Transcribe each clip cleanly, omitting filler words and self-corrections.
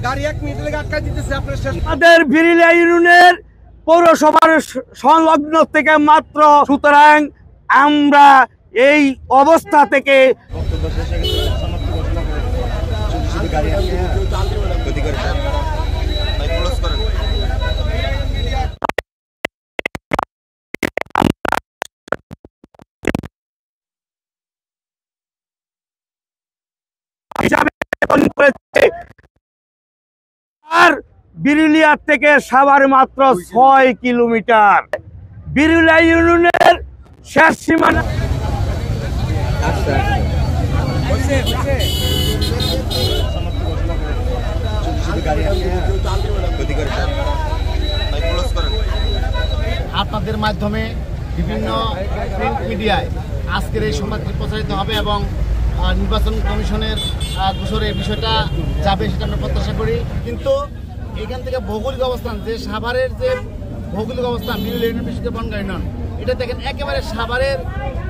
গাড়ি 1 মিনিট লাগে আটকা দিতেছে আপনার শেষ। আমাদের বিরিলিয়া ইউনিয়নের পৌরসভার সংলগ্ন থেকে মাত্র, সুতরাং আমরা এই অবস্থা থেকে আর বিরুলিয়া থেকে সাভার মাত্র 6 কিলোমিটার। বিরুলিয়া ইউনিয়নের শেষ সীমানা। আপনাদের মাধ্যমে বিভিন্ন প্রিন্ট মিডিয়ায় আজকের এই সংবাদটি প্রচারিত হবে এবং নির্বাচন কমিশনের গোচরে এই বিষয়টা যাবে সেটা আমরা প্রত্যাশা করি। কিন্তু এখান থেকে ভৌগোলিক অবস্থান, যে সাভারের যে ভৌগোলিক অবস্থান, বিরুলিয়া ইউনিয়ন বিশেষ করে বনগাঁ ইউনিয়ন, এটা দেখেন একেবারে সাভারের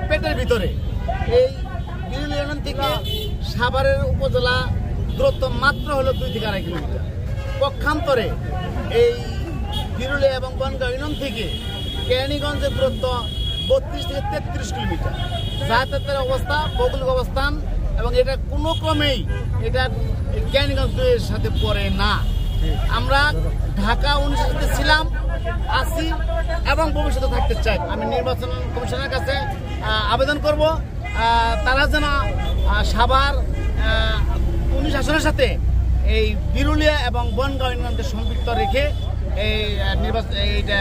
পেটের ভিতরে। এই বিরুলিয়া ইউনিয়ন থেকে সাভারের উপজেলা দূরত্ব মাত্র হলো 2 থেকে 2.5 কিলোমিটার। পক্ষান্তরে এই বিরুলিয়া এবং বনগাঁ ইউনিয়ন থেকে কেরানীগঞ্জের দূরত্ব 32 থেকে 33 কিলোমিটার। যাতায়াতের অবস্থা, ভৌগোলিক অবস্থান, এবং এটা কোনো ক্রমেই এটা কেরানীগঞ্জের সাথে পড়ে না। আমরা ঢাকা 19 সাথে ছিলাম, আছি এবং ভবিষ্যতে থাকতে চাই। আমি নির্বাচন কমিশনের কাছে আবেদন করব তারা যেন সাভার 19 আসনের সাথে এই বিরুলিয়া এবং বনগাঁ ইউনিয়নকে সম্পৃক্ত রেখে এই নির্বাচন, এইটা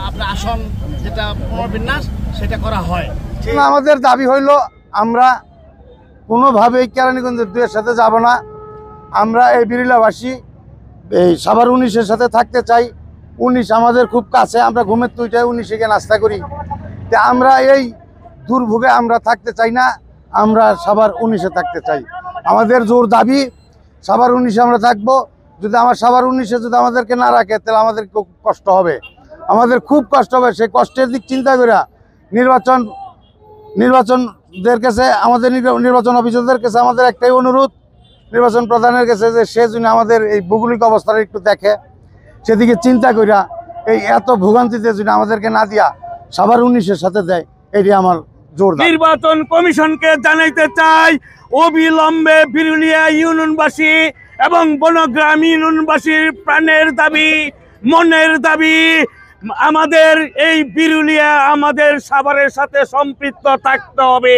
আপনার আসন যেটা পুনর্বিন্যাস সেটা করা হয়। আমাদের দাবি হইল আমরা কোনোভাবেই কেরানীগঞ্জের 2-এর সাথে যাব না। আমরা এই বিরুলিয়াবাসী এই সাভার 19-এর সাথে থাকতে চাই। 19 আমাদের খুব কাছে, আমরা ঘুমের তুইটায় 19-এ গিয়ে নাস্তা করি। তা আমরা এই দুর্ভোগে আমরা থাকতে চাই না, আমরা সাভার 19-এ থাকতে চাই। আমাদের জোর দাবি সাভার 19-এ আমরা থাকবো। যদি আমার সাভার 19-এ যদি আমাদেরকে না রাখে তাহলে আমাদের খুব কষ্ট হবে, আমাদের খুব কষ্ট হবে। সেই কষ্টের দিক চিন্তা করে নির্বাচনদের কাছে, আমাদের নির্বাচন অফিসারদের কাছে আমাদের একটাই অনুরোধ, নির্বাচন প্রধানের কাছে, যে সে যদি আমাদের এই ভৌগোলিক অবস্থাটা একটু দেখে, সেদিকে চিন্তা করিয়া এই এত ভোগান্তিতে যদি আমাদেরকে না দিয়া সাভার 19-এর সাথে দেয়, এটি আমার জোর দাবি। নির্বাচন কমিশনকে জানাইতে চাই, অবিলম্বে বিরুলিয়া ইউনিয়নবাসী এবং বনগ্রাম ইউনিয়নবাসীর প্রাণের দাবি, মনের দাবি, আমাদের এই বিরুলিয়া আমাদের সাভারের সাথে সম্পৃক্ত থাকতে হবে।